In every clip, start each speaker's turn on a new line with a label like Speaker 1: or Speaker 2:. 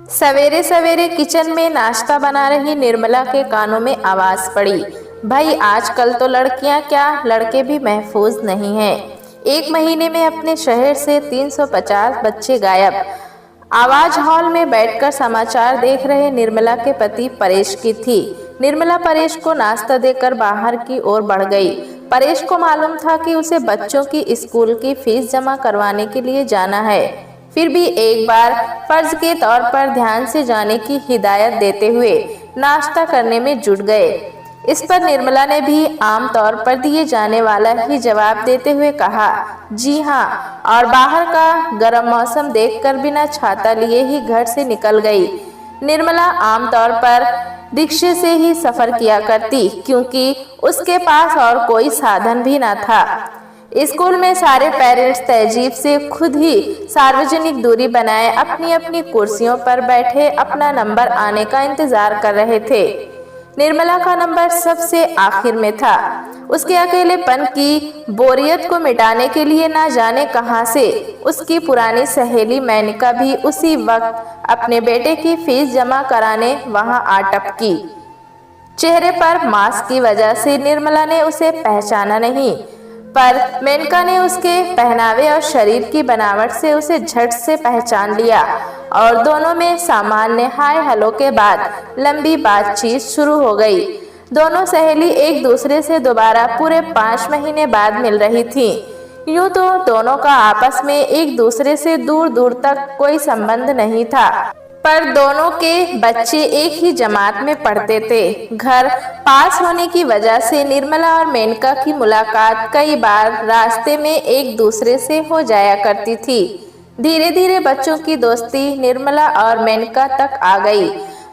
Speaker 1: सवेरे सवेरे किचन में नाश्ता बना रही निर्मला के कानों में आवाज पड़ी, भाई आजकल तो लड़कियां क्या लड़के भी महफूज नहीं हैं। 1 महीने में अपने शहर से 350 बच्चे गायब। आवाज हॉल में बैठकर समाचार देख रहे निर्मला के पति परेश की थी। निर्मला परेश को नाश्ता देकर बाहर की ओर बढ़ गई। परेश को मालूम था कि उसे बच्चों की स्कूल की फीस जमा करवाने के लिए जाना है, फिर भी एक बार फर्ज के तौर पर ध्यान से जाने की हिदायत देते हुए नाश्ता करने में जुट गए। इस पर निर्मला ने भी आम तौर पर दिए जाने वाला ही जवाब देते हुए कहा, जी हाँ, और बाहर का गर्म मौसम देखकर बिना छाता लिए ही घर से निकल गई। निर्मला आमतौर पर रिक्शे से ही सफर किया करती, क्योंकि उसके पास और कोई साधन भी न था। स्कूल में सारे पेरेंट्स तहजीब से खुद ही सार्वजनिक दूरी बनाए अपनी अपनी कुर्सियों पर बैठे अपना नंबर आने का इंतजार कर रहे थे। निर्मला का नंबर सबसे आखिर में था। उसके अकेलेपन की बोरियत को मिटाने के लिए ना जाने कहां से उसकी पुरानी सहेली मेनका भी उसी वक्त अपने बेटे की फीस जमा कराने वहां आ टपकी। चेहरे पर मास्क की वजह से निर्मला ने उसे पहचाना नहीं, पर मेनका ने उसके पहनावे और शरीर की बनावट से उसे झट से पहचान लिया और दोनों में सामान्य हाय हेलो के बाद लंबी बातचीत शुरू हो गई। दोनों सहेली एक दूसरे से दोबारा पूरे 5 महीने बाद मिल रही थीं। यूं तो दोनों का आपस में एक दूसरे से दूर दूर तक कोई संबंध नहीं था, पर दोनों के बच्चे एक ही जमात में पढ़ते थे। घर पास होने की वजह से निर्मला और मेनका की मुलाकात कई बार रास्ते में एक दूसरे से हो जाया करती थी। धीरे धीरे बच्चों की दोस्ती निर्मला और मेनका तक आ गई।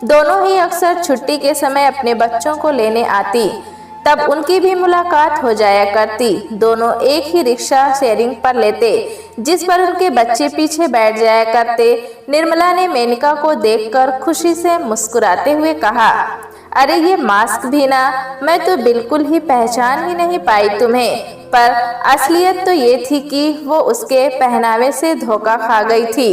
Speaker 1: दोनों ही अक्सर छुट्टी के समय अपने बच्चों को लेने आती, तब उनकी भी मुलाकात हो जाया करती। दोनों एक ही रिक्शा शेयरिंग पर लेते, जिस पर उनके बच्चे पीछे बैठ जाया करते। निर्मला ने मेनका को देखकर खुशी से मुस्कुराते हुए कहा, अरे ये मास्क भी ना, मैं तो बिल्कुल ही पहचान ही नहीं पाई तुम्हें। पर असलियत तो ये थी कि वो उसके पहनावे से धोखा खा गई थी,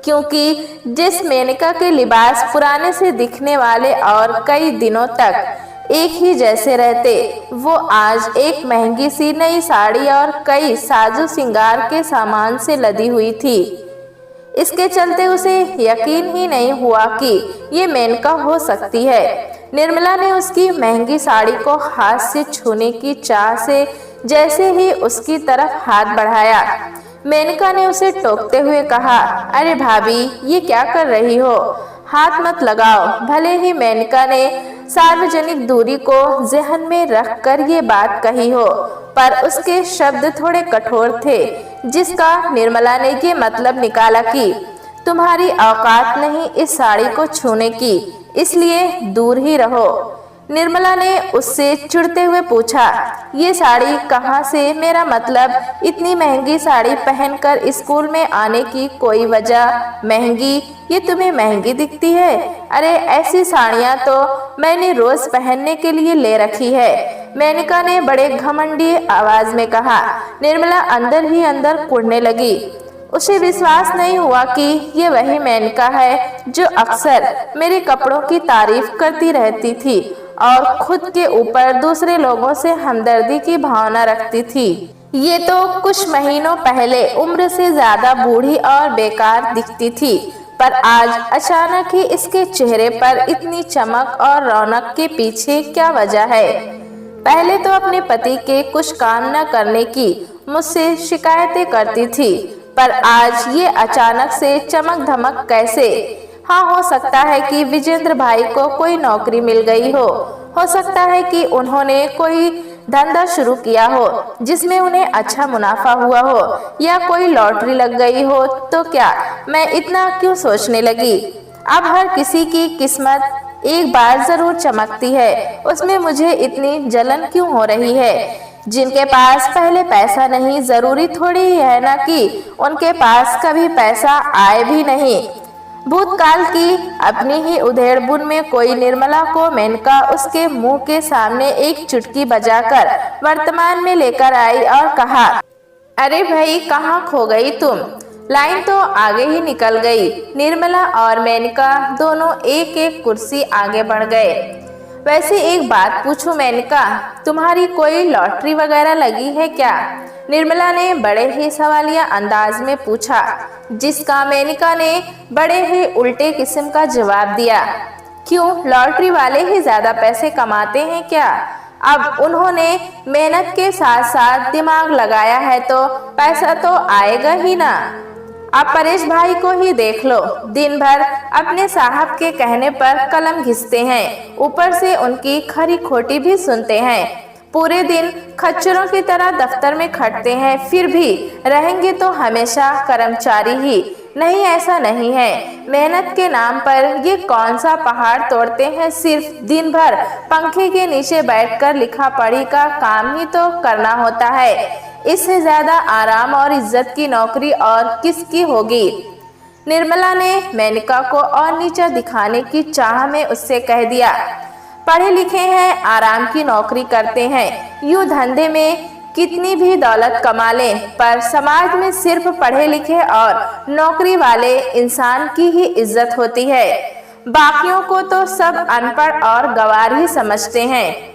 Speaker 1: क्योंकि जिस मेनका के लिबास पुराने से दिखने वाले और कई दिनों तक एक ही जैसे रहते, वो आज एक महंगी सी नई साड़ी और कई साजो सिंगार के सामान से लदी हुई थी। इसके चलते उसे यकीन ही नहीं हुआ कि ये मेनका हो सकती है। निर्मला ने उसकी महंगी साड़ी को हाथ से छूने की चाह से जैसे ही उसकी तरफ हाथ बढ़ाया, मेनका ने उसे टोकते हुए कहा, अरे भाभी ये क्या कर रही हो, हाथ मत लगाओ। भले ही मेनका ने सार्वजनिक दूरी को जहन में रखकर ये बात कही हो, पर उसके शब्द थोड़े कठोर थे, जिसका निर्मला ने ये मतलब निकाला कि तुम्हारी औकात नहीं इस साड़ी को छूने की, इसलिए दूर ही रहो। निर्मला ने उससे चिढ़ते हुए पूछा, ये साड़ी कहाँ से? मेरा मतलब इतनी महंगी साड़ी पहनकर स्कूल में आने की कोई वजह? महंगी? ये तुम्हें महंगी दिखती है? अरे ऐसी साड़ियाँ तो मैंने रोज पहनने के लिए ले रखी है, मेनका ने बड़े घमंडी आवाज में कहा। निर्मला अंदर ही अंदर कुढ़ने लगी। उसे विश्वास नहीं हुआ कि ये वही मेनका है जो अक्सर मेरे कपड़ों की तारीफ करती रहती थी और खुद के ऊपर दूसरे लोगों से हमदर्दी की भावना रखती थी। ये तो कुछ महीनों पहले उम्र से ज्यादा बूढ़ी और बेकार दिखती थी, पर आज अचानक ही इसके चेहरे पर इतनी चमक और रौनक के पीछे क्या वजह है? पहले तो अपने पति के कुछ काम न करने की मुझसे शिकायतें करती थी, पर आज ये अचानक से चमक धमक कैसे? हाँ, हो सकता है कि विजेंद्र भाई को कोई नौकरी मिल गई हो सकता है कि उन्होंने कोई धंधा शुरू किया हो जिसमें उन्हें अच्छा मुनाफा हुआ हो, या कोई लॉटरी लग गई हो। तो क्या मैं इतना क्यों सोचने लगी? अब हर किसी की किस्मत एक बार जरूर चमकती है, उसमें मुझे इतनी जलन क्यों हो रही है? जिनके पास पहले पैसा नहीं, जरूरी थोड़ी है ना कि उनके पास कभी पैसा आए भी नहीं। भूतकाल की अपनी ही उधेड़बुन में कोई निर्मला को मेनका उसके मुंह के सामने एक चुटकी बजाकर वर्तमान में लेकर आई और कहा, अरे भाई कहाँ खो गई तुम? लाइन तो आगे ही निकल गई। निर्मला और मेनका दोनों एक एक कुर्सी आगे बढ़ गए। वैसे एक बात पूछूं मेनका, तुम्हारी कोई लॉटरी वगैरह लगी है क्या? निर्मला ने बड़े ही सवालिया अंदाज में पूछा, जिसका मेनका ने बड़े ही उल्टे किस्म का जवाब दिया। क्यों, लॉटरी वाले ही ज्यादा पैसे कमाते हैं क्या? अब उन्होंने मेहनत के साथ साथ दिमाग लगाया है तो पैसा तो आएगा ही ना। आप परेश भाई को ही देख लो, दिन भर अपने साहब के कहने पर कलम घिसते हैं, ऊपर से उनकी खरी खोटी भी सुनते हैं। पूरे दिन खच्चरों की तरह दफ्तर में खटते हैं, फिर भी रहेंगे तो हमेशा कर्मचारी ही। नहीं, ऐसा नहीं है। मेहनत के नाम पर ये कौन सा पहाड़ तोड़ते हैं? सिर्फ दिन भर पंखे के नीचे बैठकर लिखा पढ़ी का काम ही तो करना होता है। इससे ज्यादा आराम और इज्जत की नौकरी और किसकी होगी? निर्मला ने मेनका को और नीचा दिखाने की चाह में उससे कह दिया, पढ़े लिखे हैं, आराम की नौकरी करते हैं। यूं धंधे में कितनी भी दौलत कमा लें, पर समाज में सिर्फ पढ़े लिखे और नौकरी वाले इंसान की ही इज्जत होती है। बाकियों को तो सब अनपढ़ और गंवार ही समझते हैं।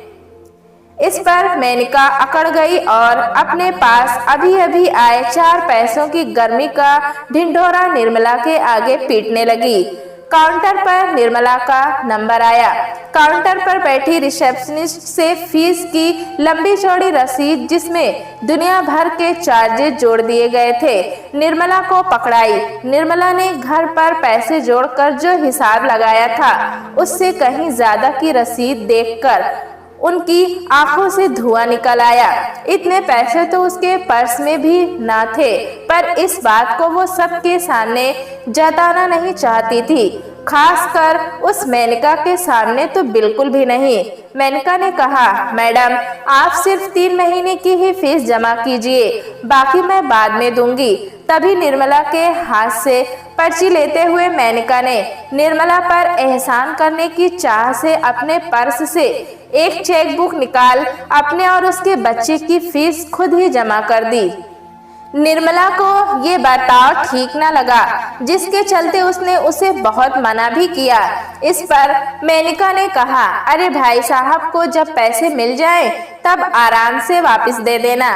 Speaker 1: इस पर मेनका अकड़ गई और अपने पास अभी अभी आए 4 पैसों की गर्मी का ढिंढोरा निर्मला के आगे पीटने लगी। काउंटर पर निर्मला का नंबर आया। काउंटर पर बैठी रिसेप्शनिस्ट से फीस की लंबी चौड़ी रसीद, जिसमें दुनिया भर के चार्जेस जोड़ दिए गए थे, निर्मला को पकड़ाई। निर्मला ने घर पर पैसे जोड़कर जो हिसाब लगाया था, उससे कहीं ज्यादा की रसीद देखकर उनकी आंखों से धुआं निकल आया। इतने पैसे तो उसके पर्स में भी ना थे, पर इस बात को वो सबके सामने जताना नहीं चाहती थी, खासकर उस मेनका के सामने तो बिल्कुल भी नहीं। मेनका ने कहा, मैडम आप सिर्फ 3 महीने की ही फीस जमा कीजिए, बाकी मैं बाद में दूंगी। तभी निर्मला के हाथ से पर्ची लेते हुए मेनका ने निर्मला पर एहसान करने की चाह से अपने पर्स से एक चेकबुक निकाल अपने और उसके बच्चे की फीस खुद ही जमा कर दी। निर्मला को ये बर्ताव ठीक न लगा, जिसके चलते उसने उसे बहुत मना भी किया। इस पर मेनका ने कहा, अरे भाई साहब को जब पैसे मिल जाए तब आराम से वापस दे देना,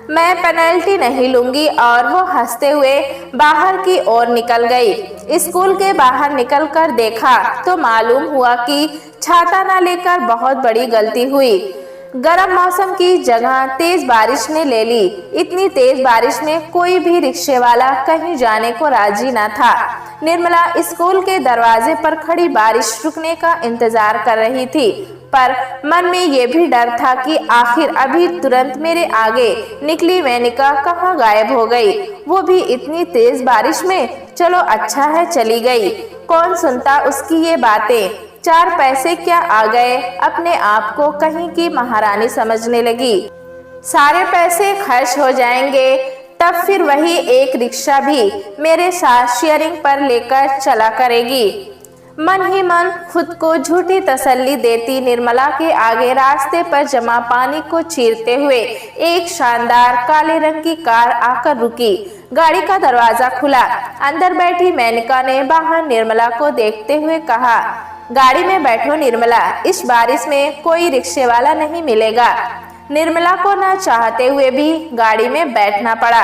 Speaker 1: मैं पेनल्टी नहीं लूंगी। और वो हंसते हुए बाहर की ओर निकल गई। स्कूल के बाहर निकलकर देखा तो मालूम हुआ कि छाता न लेकर बहुत बड़ी गलती हुई। गर्म मौसम की जगह तेज बारिश ने ले ली। इतनी तेज बारिश में कोई भी रिक्शे वाला कहीं जाने को राजी न था। निर्मला स्कूल के दरवाजे पर खड़ी बारिश रुकने का इंतजार कर रही थी, पर मन में ये भी डर था कि आखिर अभी तुरंत मेरे आगे निकली मेनका कहाँ गायब हो गई, वो भी इतनी तेज बारिश में। चलो अच्छा है चली गई, कौन सुनता उसकी ये बातें। 4 पैसे क्या आ गए, अपने आप को कहीं की महारानी समझने लगी। सारे पैसे खर्च हो जाएंगे, तब फिर वही एक रिक्शा भी मेरे साथ शेयरिंग पर लेकर चला करेगी। मन ही मन खुद को झूठी तसल्ली देती निर्मला के आगे रास्ते पर जमा पानी को चीरते हुए एक शानदार काले रंग की कार आकर रुकी। गाड़ी का दरवाजा खुला। अंदर बैठी मेनका ने बाहर निर्मला को देखते हुए कहा, गाड़ी में बैठो निर्मला, इस बारिश में कोई रिक्शे वाला नहीं मिलेगा। निर्मला को न चाहते हुए भी गाड़ी में बैठना पड़ा,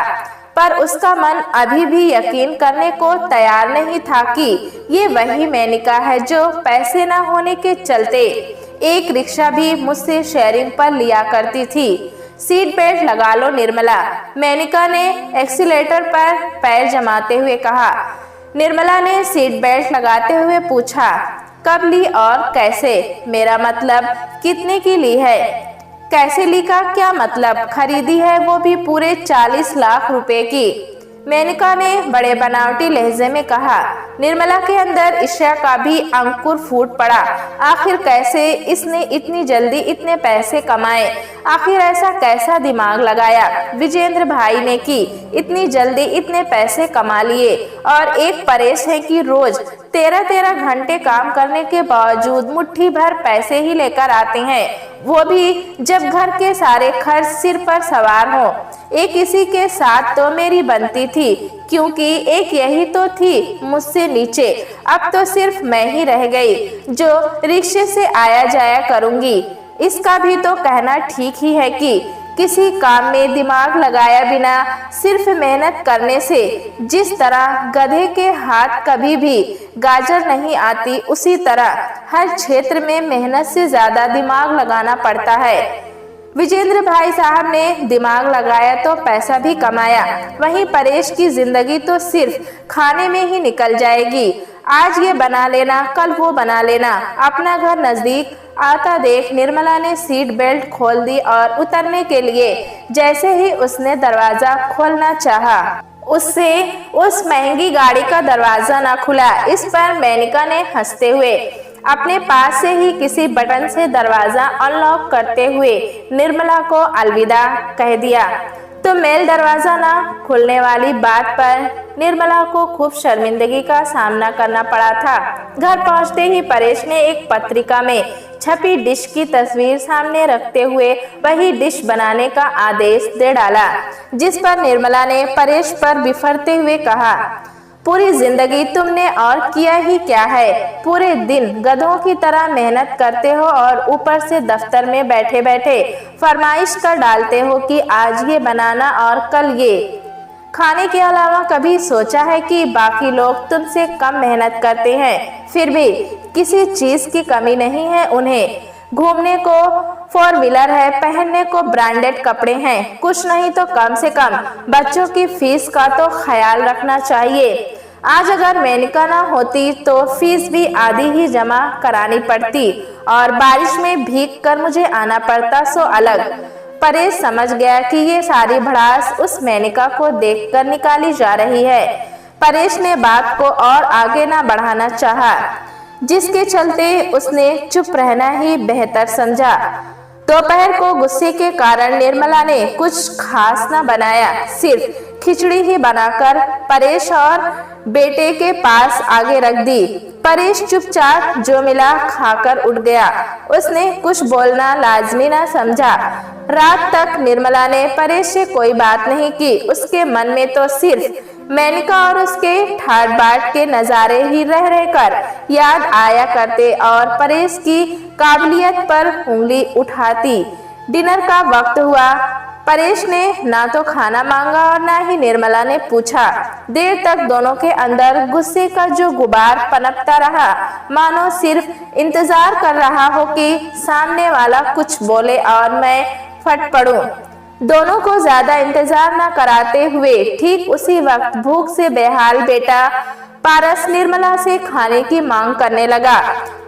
Speaker 1: पर उसका मन अभी भी यकीन करने को तैयार नहीं था कि ये वही मेनका है जो पैसे न होने के चलते एक रिक्शा भी मुझसे शेयरिंग पर लिया करती थी। सीट बेल्ट लगा लो निर्मला, मेनका ने एक्सीलेटर पर पैर जमाते हुए कहा। निर्मला ने सीट बेल्ट लगाते हुए पूछा, कब ली और कैसे? मेरा मतलब कितने की ली है? कैसे ली का क्या मतलब? खरीदी है वो भी पूरे 40 लाख रुपए की, मेनका ने बड़े बनावटी लहजे में कहा। निर्मला के अंदर ईर्ष्या का भी अंकुर फूट पड़ा। आखिर कैसे इसने इतनी जल्दी इतने पैसे कमाए? आखिर ऐसा कैसा दिमाग लगाया विजेंद्र भाई ने कि इतनी जल्दी इतने पैसे कमा लिए? और एक परेश है कि रोज 13-13 घंटे काम करने के बावजूद मुट्ठी भर पैसे ही लेकर आते हैं, वो भी जब घर के सारे खर्च सिर पर सवार हो। एक इसी के साथ तो मेरी बनती थी क्योंकि एक यही तो थी मुझसे नीचे, अब तो सिर्फ मैं ही रह गई जो रिक्शे से आया जाया करूंगी। इसका भी तो कहना ठीक ही है कि किसी काम में दिमाग लगाया बिना सिर्फ मेहनत करने से जिस तरह गधे के हाथ कभी भी गाजर नहीं आती, उसी तरह हर क्षेत्र में मेहनत से ज्यादा दिमाग लगाना पड़ता है। विजेंद्र भाई साहब ने दिमाग लगाया तो पैसा भी कमाया, वहीं परेश की जिंदगी तो सिर्फ खाने में ही निकल जाएगी। आज ये बना लेना, कल वो बना लेना। अपना घर नजदीक आता देख निर्मला ने सीट बेल्ट खोल दी और उतरने के लिए जैसे ही उसने दरवाजा खोलना चाहा, उससे उस महंगी गाड़ी का दरवाजा ना खुला। इस पर मेनका ने हंसते हुए अपने पास से ही किसी बटन से दरवाजा अनलॉक करते हुए निर्मला को अलविदा कह दिया। तो मेल दरवाजा ना खुलने वाली बात पर निर्मला को खूब शर्मिंदगी का सामना करना पड़ा था। घर पहुंचते ही परेश ने एक पत्रिका में छपी डिश की तस्वीर सामने रखते हुए वही डिश बनाने का आदेश दे डाला, जिस पर निर्मला ने परेश पर बिफरते हुए कहा, पूरी जिंदगी तुमने और किया ही क्या है? पूरे दिन गधों की तरह मेहनत करते हो और ऊपर से दफ्तर में बैठे बैठे फरमाइश कर डालते हो कि आज ये बनाना और कल ये। खाने के अलावा कभी सोचा है कि बाकी लोग तुमसे कम मेहनत करते हैं, फिर भी किसी चीज की कमी नहीं है उन्हें? घूमने को 4 व्हीलर है, पहनने को ब्रांडेड कपड़े हैं, कुछ नहीं तो कम से कम बच्चों की फीस का तो ख्याल रखना चाहिए। आज अगर मेनका ना होती तो फीस भी आधी ही जमा करानी पड़ती और बारिश में भीग कर मुझे आना पड़ता, सो अलग। परेश समझ गया कि ये सारी भड़ास उस मेनका को देखकर निकाली जा रही है। परेश ने बात को और आगे ना बढ़ाना चाहा, जिसके चलते उसने चुप रहना ही बेहतर समझा। दोपहर को गुस्से के कारण निर्मला ने कुछ खास न बनाया, सिर्फ खिचड़ी ही बनाकर परेश और बेटे के पास आगे रख दी। परेश चुपचाप जो मिला खाकर उठ गया, उसने कुछ बोलना लाजमी न समझा। रात तक निर्मला ने परेश से कोई बात नहीं की, उसके मन में तो सिर्फ मेनका और उसके ठाट बाट के नजारे ही रह रहकर याद आया करते और परेश की काबिलियत पर उंगली उठाती। डिनर का वक्त हुआ। परेश ने ना तो खाना मांगा और ना ही निर्मला ने पूछा। देर तक दोनों के अंदर गुस्से का जो गुबार पनपता रहा, मानो सिर्फ इंतजार कर रहा हो कि सामने वाला कुछ बोले और मैं फट पड़ूं। दोनों को ज्यादा इंतजार न कराते हुए ठीक उसी वक्त भूख से बेहाल बेटा पारस निर्मला से खाने की मांग करने लगा।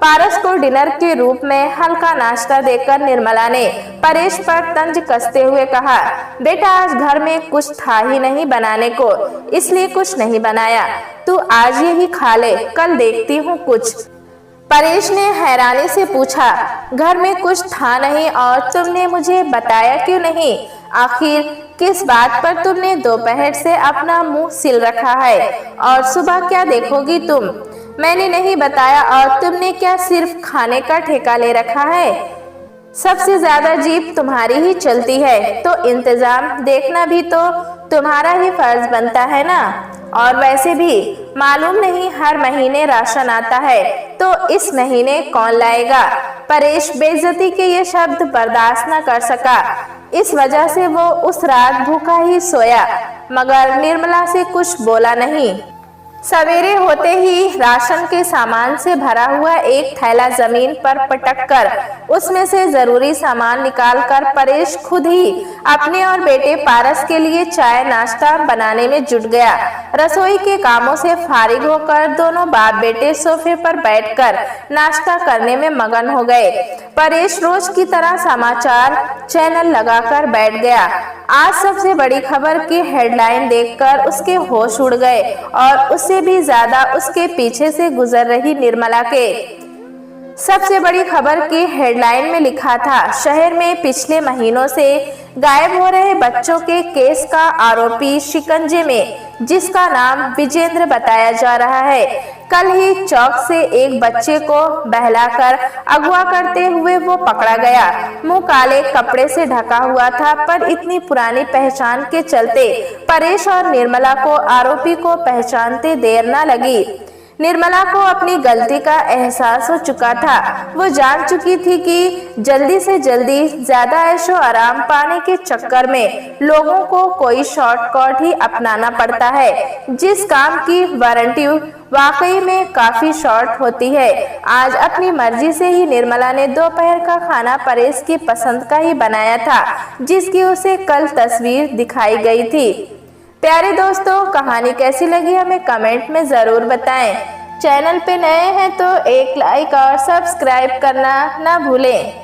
Speaker 1: पारस को डिनर के रूप में हल्का नाश्ता देकर निर्मला ने परेश पर तंज कसते हुए कहा, बेटा आज घर में कुछ था ही नहीं बनाने को, इसलिए कुछ नहीं बनाया, तू आज यही खा ले, कल देखती हूँ कुछ। परेश ने हैरानी से पूछा, घर में कुछ था नहीं और तुमने मुझे बताया क्यों नहीं? आखिर किस बात पर तुमने दोपहर से अपना मुंह सिल रखा है और सुबह क्या देखोगी तुम? मैंने नहीं बताया और तुमने क्या सिर्फ खाने का ठेका ले रखा है? सबसे ज्यादा जीभ तुम्हारी ही चलती है, तो इंतजाम देखना भी तो तुम्हारा ही फर्ज बनता है ना। और वैसे भी मालूम नहीं हर महीने राशन आता है, तो इस महीने कौन लाएगा? परेश बेइज्जती के ये शब्द बर्दाश्त न कर सका, इस वजह से वो उस रात भूखा ही सोया, मगर निर्मला से कुछ बोला नहीं। सवेरे होते ही राशन के सामान से भरा हुआ एक थैला जमीन पर पटक कर उसमें से जरूरी सामान निकालकर परेश खुद ही अपने और बेटे पारस के लिए चाय नाश्ता बनाने में जुट गया। रसोई के कामों से फारिग होकर दोनों बाप बेटे सोफे पर बैठकर नाश्ता करने में मगन हो गए। परेश रोज की तरह समाचार चैनल लगाकर बैठ गया। आज सबसे बड़ी खबर की हेडलाइन देखकर उसके होश उड़ गए और उससे भी ज्यादा उसके पीछे से गुजर रही निर्मला के। सबसे बड़ी खबर की हेडलाइन में लिखा था, शहर में पिछले महीनों से गायब हो रहे बच्चों के केस का आरोपी शिकंजे में, जिसका नाम विजेंद्र बताया जा रहा है। कल ही चौक से एक बच्चे को बहलाकर अगवा करते हुए वो पकड़ा गया। मुंह काले कपड़े से ढका हुआ था, पर इतनी पुरानी पहचान के चलते परेश और निर्मला को आरोपी को पहचानते देर न लगी। निर्मला को अपनी गलती का एहसास हो चुका था। वो जान चुकी थी कि जल्दी से जल्दी ज्यादा ऐशो आराम पाने के चक्कर में लोगों को कोई शॉर्टकट ही अपनाना पड़ता है, जिस काम की वारंटी वाकई में काफी शॉर्ट होती है। आज अपनी मर्जी से ही निर्मला ने दोपहर का खाना परेश की पसंद का ही बनाया था, जिसकी उसे कल तस्वीर दिखाई गई थी। प्यारे दोस्तों, कहानी कैसी लगी हमें कमेंट में ज़रूर बताएं। चैनल पे नए हैं तो एक लाइक और सब्सक्राइब करना ना भूलें।